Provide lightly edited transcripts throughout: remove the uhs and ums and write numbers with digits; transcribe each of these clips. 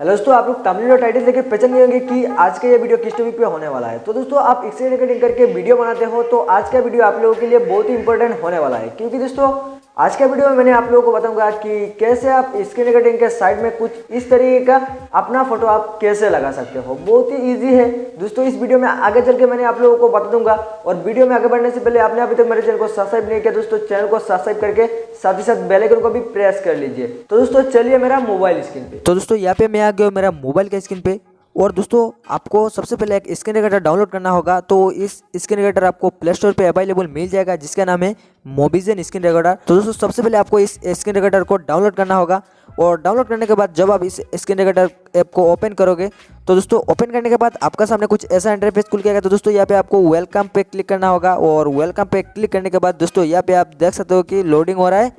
Hello दोस्तों, आप लोग थंबनेल और टाइटल देख के पहचान गए होंगे कि आज का ये वीडियो किस टॉपिक पे होने वाला है। तो दोस्तों, आप स्क्रीन रिकॉर्डिंग करके वीडियो बनाते हो तो आज का वीडियो आप लोगों के लिए बहुत ही इंपॉर्टेंट होने वाला है, क्योंकि दोस्तों आज का वीडियो में मैंने आप लोगों को बताऊंगा कि कैसे आप स्क्रीन रिकॉर्डिंग के साइड में कुछ इस तरीके का अपना फोटो आप कैसे लगा सकते हो। बहुत ही ईजी है दोस्तों। इस वीडियो में आगे चल के मैंने आप लोगों को बता दूंगा। और वीडियो में आगे बढ़ने से पहले आपने अभी तक मेरे चैनल को सब्सक्राइब नहीं किया दोस्तों, चैनल को सब्सक्राइब करके साथ ही साथ बेल आइकन को भी प्रेस कर लीजिए। तो दोस्तों चलिए मेरा मोबाइल स्क्रीन पे। तो दोस्तों यहाँ पे मैं आ गया हूँ मेरा मोबाइल के स्क्रीन पे। और दोस्तों आपको सबसे पहले एक स्क्रीन रिकॉर्डर डाउनलोड करना होगा। तो इस स्क्रीन रिकॉर्डर आपको प्ले स्टोर पे अवेलेबल मिल जाएगा, जिसका नाम है मोबिzen स्क्रीन रिकॉर्डर। तो दोस्तों सबसे पहले आपको इस स्क्रीन रिकॉर्डर को डाउनलोड करना होगा। और डाउनलोड करने के बाद जब आप इस स्क्रीन रिकॉर्डर ऐप को ओपन करोगे तो दोस्तों ओपन करने के बाद आपका सामने कुछ ऐसा इंटरफेस खुल के आएगा। तो दोस्तों यहाँ पे आपको वेलकम पे क्लिक करना होगा। और वेलकम पे क्लिक करने के बाद दोस्तों यहाँ पे आप देख सकते हो कि लोडिंग हो रहा है।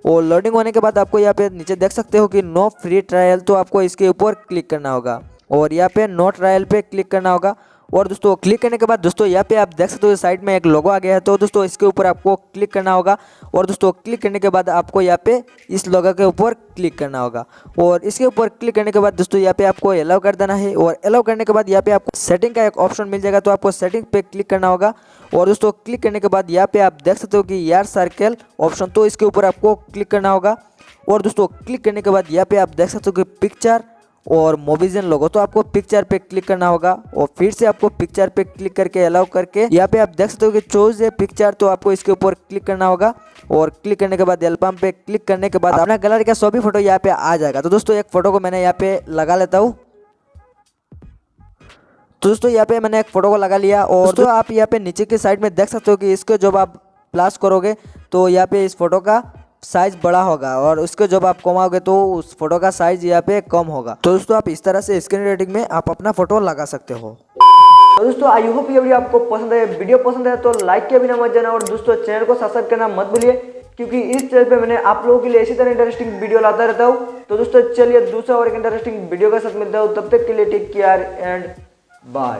और लोडिंग होने के बाद आपको यहाँ पे नीचे देख सकते हो कि नो फ्री ट्रायल, तो आपको इसके ऊपर क्लिक करना होगा और यहाँ पे नो ट्रायल पे क्लिक करना होगा। और दोस्तों क्लिक करने के बाद दोस्तों यहाँ पे आप देख सकते हो साइड में एक लोगो आ गया है। तो दोस्तों इसके ऊपर आपको क्लिक करना होगा। और दोस्तों क्लिक करने के बाद आपको यहाँ पे इस लोगो के ऊपर क्लिक करना होगा। और इसके ऊपर क्लिक करने के बाद दोस्तों यहाँ पे आपको अलाउ कर देना है। और अलाउ करने के बाद यहाँ पे आपको सेटिंग का एक ऑप्शन मिल जाएगा, तो आपको सेटिंग पे क्लिक करना होगा। और दोस्तों क्लिक करने के बाद यहाँ पे आप देख सकते हो कि यार सर्कल ऑप्शन, तो इसके ऊपर आपको क्लिक करना होगा। और दोस्तों क्लिक करने के बाद यहाँ पे आप देख सकते हो कि पिक्चर और मोबिzen लोगो, तो आपको पिक्चर पे क्लिक करना होगा। और फिर से आपको पिक्चर पे क्लिक करके अलाउ करके यहाँ पे आप देख सकते हो कि चूज ए पिक्चर, तो आपको इसके ऊपर क्लिक करना होगा। और क्लिक करने के बाद एल्बम पे क्लिक करने के बाद अपना गैलरी का सभी फोटो यहाँ पे आ जाएगा। तो दोस्तों एक फोटो को मैंने यहाँ पे लगा लेता हूँ। तो दोस्तों यहाँ पे मैंने एक फोटो को लगा लिया। और दोस्तों आप यहाँ पे नीचे की साइड में देख सकते हो कि इसको जब आप प्लस करोगे तो यहाँ पे इस फोटो का साइज बड़ा होगा, और उसको जब आप कमाओगे तो उस फोटो का साइज यहाँ पे कम होगा। तो दोस्तों आप इस तरह से स्क्रीन रिकॉर्डिंग में आप अपना फोटो लगा सकते हो। तो दोस्तों आई होप ये वीडियो आपको पसंद है। वीडियो पसंद है तो लाइक किया बिना मत जाना। और दोस्तों चैनल को सब्सक्राइब करना मत भूलिए, क्योंकि इस चैनल पे मैंने आप लोगों के लिए इसी तरह इंटरेस्टिंग वीडियो लाता रहता हूँ। तो दोस्तों चलिए दूसरा और एक इंटरेस्टिंग वीडियो के साथ मिलता हूँ। तब तक के लिए टेक केयर एंड बाय।